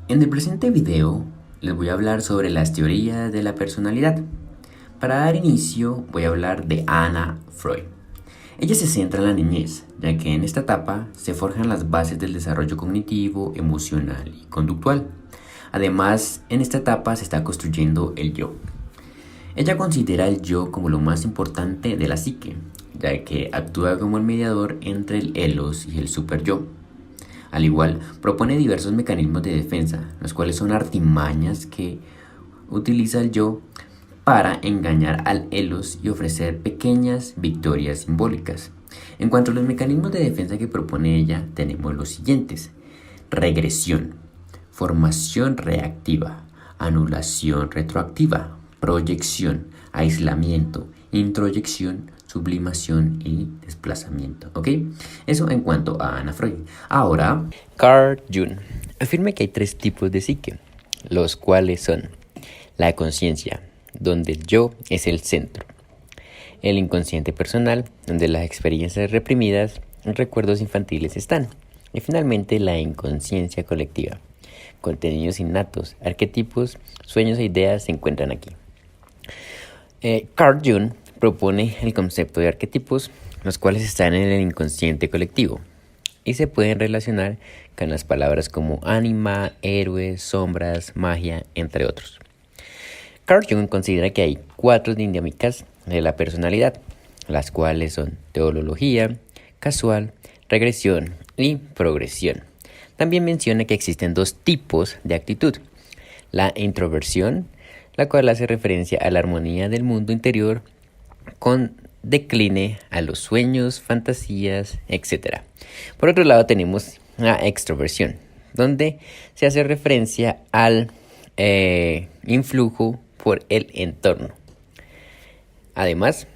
En el presente video les voy a hablar sobre las teorías de la personalidad. Para dar inicio voy a hablar de Anna Freud. Ella se centra en la niñez, ya que en esta etapa se forjan las bases del desarrollo cognitivo, emocional y conductual. Además, en esta etapa se está construyendo el yo. Ella considera el yo como lo más importante de la psique, ya que actúa como el mediador entre el elos y el superyo. Al igual, propone diversos mecanismos de defensa, los cuales son artimañas que utiliza el yo para engañar al elos y ofrecer pequeñas victorias simbólicas. En cuanto a los mecanismos de defensa que propone ella, tenemos los siguientes: regresión, formación reactiva, anulación retroactiva, proyección, aislamiento, introyección, sublimación y desplazamiento. ¿Ok? Eso en cuanto a Anna Freud. Ahora, Carl Jung afirma que hay tres tipos de psique, los cuales son la conciencia, donde el yo es el centro; el inconsciente personal, donde las experiencias reprimidas, recuerdos infantiles están; y finalmente la inconsciencia colectiva, contenidos innatos, arquetipos, sueños e ideas se encuentran aquí. Carl Jung propone el concepto de arquetipos, los cuales están en el inconsciente colectivo y se pueden relacionar con las palabras como ánima, héroe, sombras, magia, entre otros. Carl Jung considera que hay 4 dinámicas de la personalidad, las cuales son teleología, casual, regresión y progresión. También menciona que existen 2 tipos de actitud: la introversión, la cual hace referencia a la armonía del mundo interior con decline a los sueños, fantasías, etc. Por otro lado tenemos la extroversión, donde se hace referencia al influjo por el entorno. Además,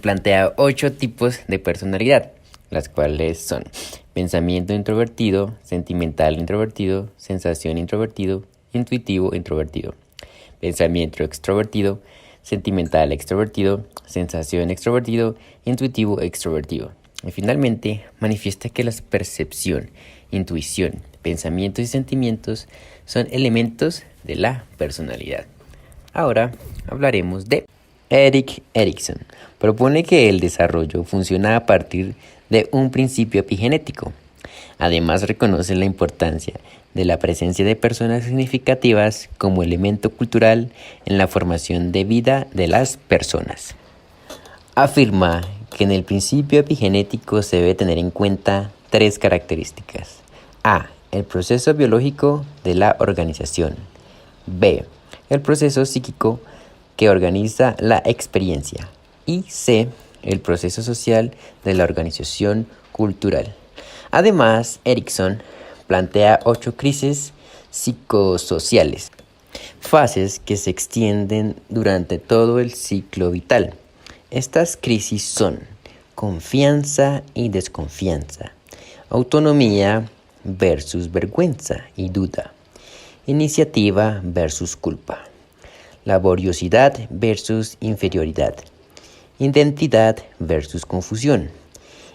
plantea 8 tipos de personalidad, las cuales son pensamiento introvertido, sentimental introvertido, sensación introvertido, intuitivo introvertido, pensamiento extrovertido, sentimental extrovertido, sensación extrovertido, intuitivo extrovertido. Y finalmente manifiesta que la percepción, intuición, pensamientos y sentimientos son elementos de la personalidad. Ahora hablaremos de Erik Erikson. Propone que el desarrollo funciona a partir de un principio epigenético. Además, reconoce la importancia de la presencia de personas significativas como elemento cultural en la formación de vida de las personas. Afirma que en el principio epigenético se debe tener en cuenta 3 características: A. El proceso biológico de la organización. B. El proceso psíquico que organiza la experiencia. Y C. El proceso social de la organización cultural. Además, Erikson plantea 8 crisis psicosociales, fases que se extienden durante todo el ciclo vital. Estas crisis son confianza y desconfianza, autonomía versus vergüenza y duda, iniciativa versus culpa, laboriosidad versus inferioridad, identidad versus confusión,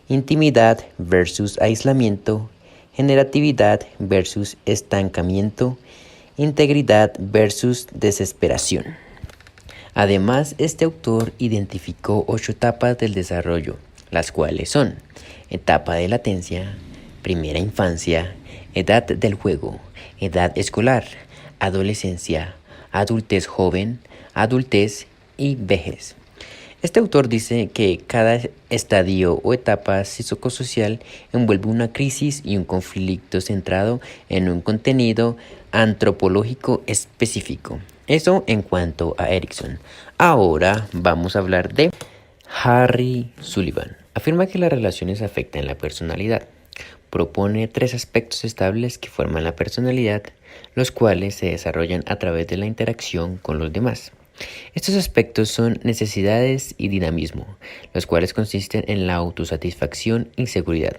intimidad versus aislamiento, generatividad versus estancamiento, integridad versus desesperación. Además, este autor identificó 8 etapas del desarrollo, las cuales son: etapa de latencia, primera infancia, edad del juego, edad escolar, adolescencia, adultez joven, adultez y vejez. Este autor dice que cada estadio o etapa psicosocial envuelve una crisis y un conflicto centrado en un contenido antropológico específico. Eso en cuanto a Erikson. Ahora vamos a hablar de Harry Sullivan. Afirma que las relaciones afectan la personalidad. Propone 3 aspectos estables que forman la personalidad, los cuales se desarrollan a través de la interacción con los demás. Estos aspectos son necesidades y dinamismo, los cuales consisten en la autosatisfacción y seguridad.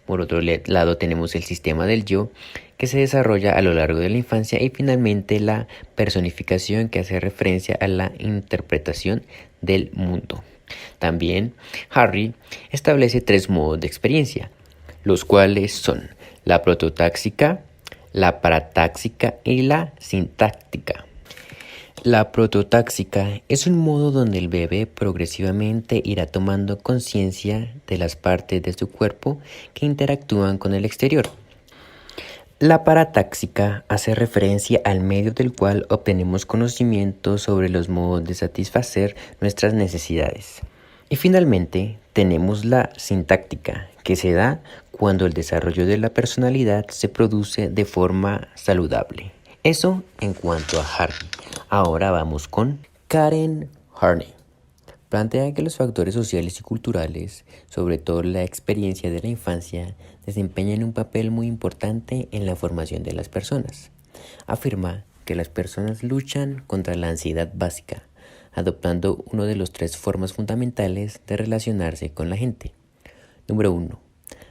Por otro lado tenemos el sistema del yo, que se desarrolla a lo largo de la infancia, y finalmente la personificación, que hace referencia a la interpretación del mundo. También Harry establece 3 modos de experiencia, los cuales son la prototáxica, la paratáxica y la sintáctica. La prototáxica es un modo donde el bebé progresivamente irá tomando conciencia de las partes de su cuerpo que interactúan con el exterior. La paratáxica hace referencia al medio del cual obtenemos conocimiento sobre los modos de satisfacer nuestras necesidades. Y finalmente tenemos la sintáctica, que se da cuando el desarrollo de la personalidad se produce de forma saludable. Eso en cuanto a Harney. Ahora vamos con Karen Harney. Plantea que los factores sociales y culturales, sobre todo la experiencia de la infancia, desempeñan un papel muy importante en la formación de las personas. Afirma que las personas luchan contra la ansiedad básica, adoptando uno de los 3 formas fundamentales de relacionarse con la gente. Número 1.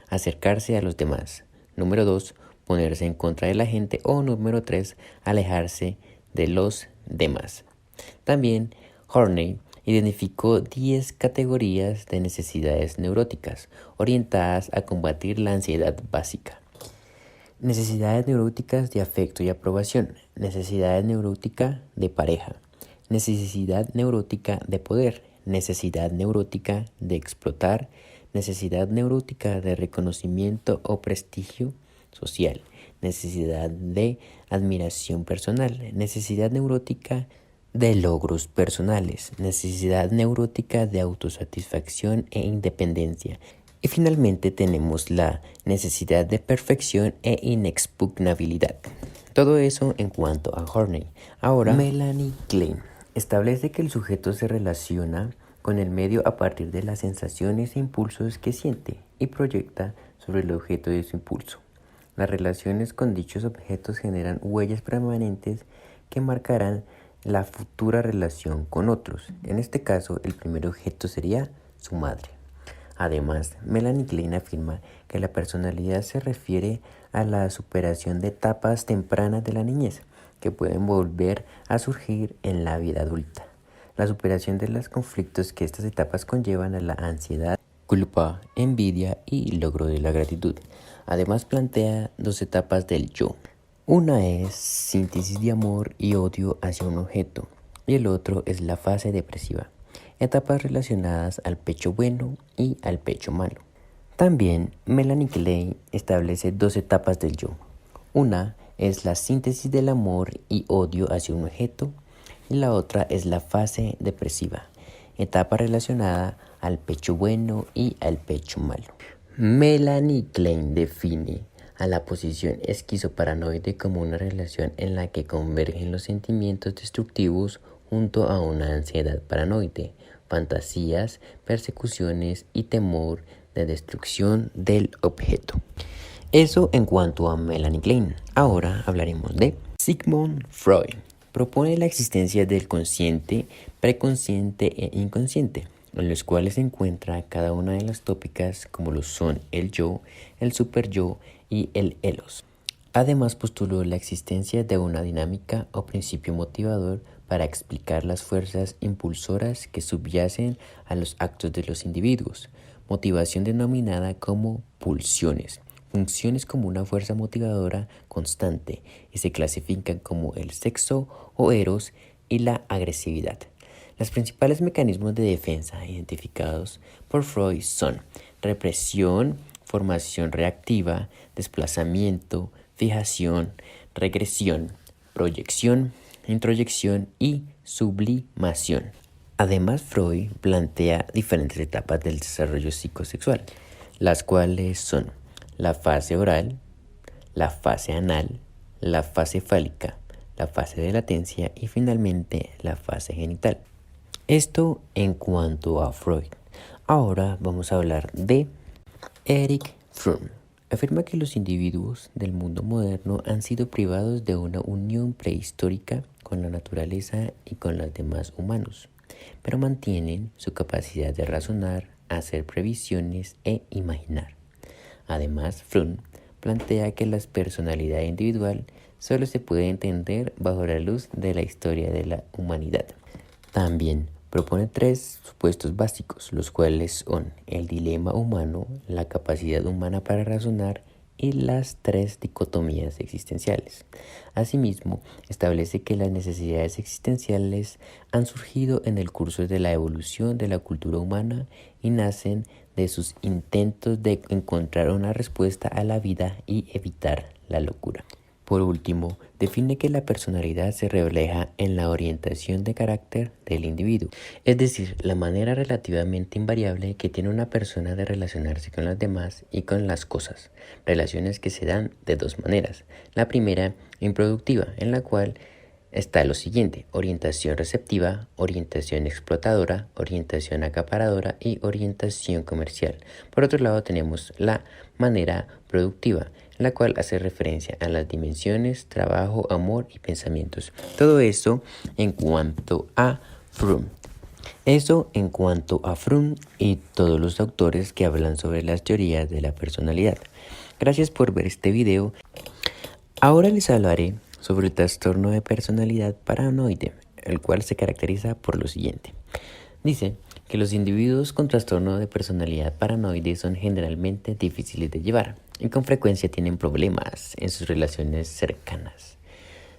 Acercarse a los demás. Número 2. Ponerse en contra de la gente. O número 3. Alejarse de los demás. También Harney identificó 10 categorías de necesidades neuróticas orientadas a combatir la ansiedad básica. Necesidades neuróticas de afecto y aprobación, necesidad neurótica de pareja, necesidad neurótica de poder, necesidad neurótica de explotar, necesidad neurótica de reconocimiento o prestigio social, necesidad de admiración personal, necesidad neurótica de logros personales, necesidad neurótica de autosatisfacción e independencia. Y finalmente tenemos la necesidad de perfección e inexpugnabilidad. Todo eso en cuanto a Harney. Ahora, Melanie Klein establece que el sujeto se relaciona con el medio a partir de las sensaciones e impulsos que siente y proyecta sobre el objeto de su impulso. Las relaciones con dichos objetos generan huellas permanentes que marcarán la futura relación con otros. En este caso, el primer objeto sería su madre. Además, Melanie Klein afirma que la personalidad se refiere a la superación de etapas tempranas de la niñez que pueden volver a surgir en la vida adulta. La superación de los conflictos que estas etapas conllevan a la ansiedad, culpa, envidia y logro de la gratitud. Además, plantea 2 etapas del yo. Una es síntesis de amor y odio hacia un objeto y el otro es la fase depresiva. Etapas relacionadas al pecho bueno y al pecho malo. También Melanie Klein establece 2 etapas del yo. Una es la síntesis del amor y odio hacia un objeto y la otra es la fase depresiva, etapa relacionada al pecho bueno y al pecho malo. Melanie Klein define a la posición esquizoparanoide como una relación en la que convergen los sentimientos destructivos junto a una ansiedad paranoide, fantasías, persecuciones y temor de destrucción del objeto. Eso en cuanto a Melanie Klein. Ahora hablaremos de Sigmund Freud. Propone la existencia del consciente, preconsciente e inconsciente, en los cuales se encuentra cada una de las tópicas como lo son el yo, el superyo y el elos. Además postuló la existencia de una dinámica o principio motivador para explicar las fuerzas impulsoras que subyacen a los actos de los individuos, motivación denominada como pulsiones, funciones como una fuerza motivadora constante y se clasifican como el sexo o eros y la agresividad. Los principales mecanismos de defensa identificados por Freud son represión, formación reactiva, desplazamiento, fijación, regresión, proyección, introyección y sublimación. Además, Freud plantea diferentes etapas del desarrollo psicosexual, las cuales son la fase oral, la fase anal, la fase fálica, la fase de latencia y finalmente la fase genital. Esto en cuanto a Freud. Ahora vamos a hablar de Erich Fromm. Afirma que los individuos del mundo moderno han sido privados de una unión prehistórica con la naturaleza y con los demás humanos, pero mantienen su capacidad de razonar, hacer previsiones e imaginar. Además, Fromm plantea que la personalidad individual solo se puede entender bajo la luz de la historia de la humanidad. También propone 3 supuestos básicos, los cuales son el dilema humano, la capacidad humana para razonar y las 3 dicotomías existenciales. Asimismo, establece que las necesidades existenciales han surgido en el curso de la evolución de la cultura humana y nacen de sus intentos de encontrar una respuesta a la vida y evitar la locura. Por último, define que la personalidad se refleja en la orientación de carácter del individuo, es decir, la manera relativamente invariable que tiene una persona de relacionarse con los demás y con las cosas, relaciones que se dan de 2 maneras. La primera, improductiva, en la cual está lo siguiente: orientación receptiva, orientación explotadora, orientación acaparadora y orientación comercial. Por otro lado, tenemos la manera productiva, la cual hace referencia a las dimensiones, trabajo, amor y pensamientos. Todo eso en cuanto a Fromm. Eso en cuanto a Fromm y todos los autores que hablan sobre las teorías de la personalidad. Gracias por ver este video. Ahora les hablaré sobre el trastorno de personalidad paranoide, el cual se caracteriza por lo siguiente. Dice que los individuos con trastorno de personalidad paranoide son generalmente difíciles de llevar y con frecuencia tienen problemas en sus relaciones cercanas.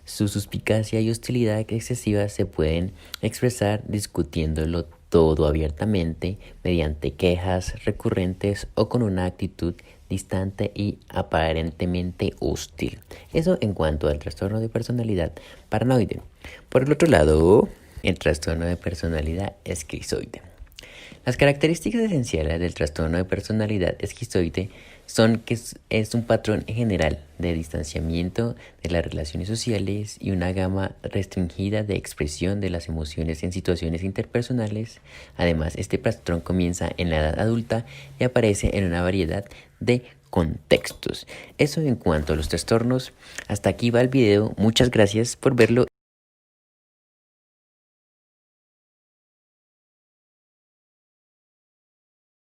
Su suspicacia y hostilidad excesiva se pueden expresar discutiéndolo todo abiertamente, mediante quejas recurrentes o con una actitud distante y aparentemente hostil. Eso en cuanto al trastorno de personalidad paranoide. Por el otro lado, el trastorno de personalidad esquizoide. Las características esenciales del trastorno de personalidad esquizoide son que es un patrón general de distanciamiento de las relaciones sociales y una gama restringida de expresión de las emociones en situaciones interpersonales. Además, este patrón comienza en la edad adulta y aparece en una variedad de contextos. Eso en cuanto a los trastornos. Hasta aquí va el video. Muchas gracias por verlo.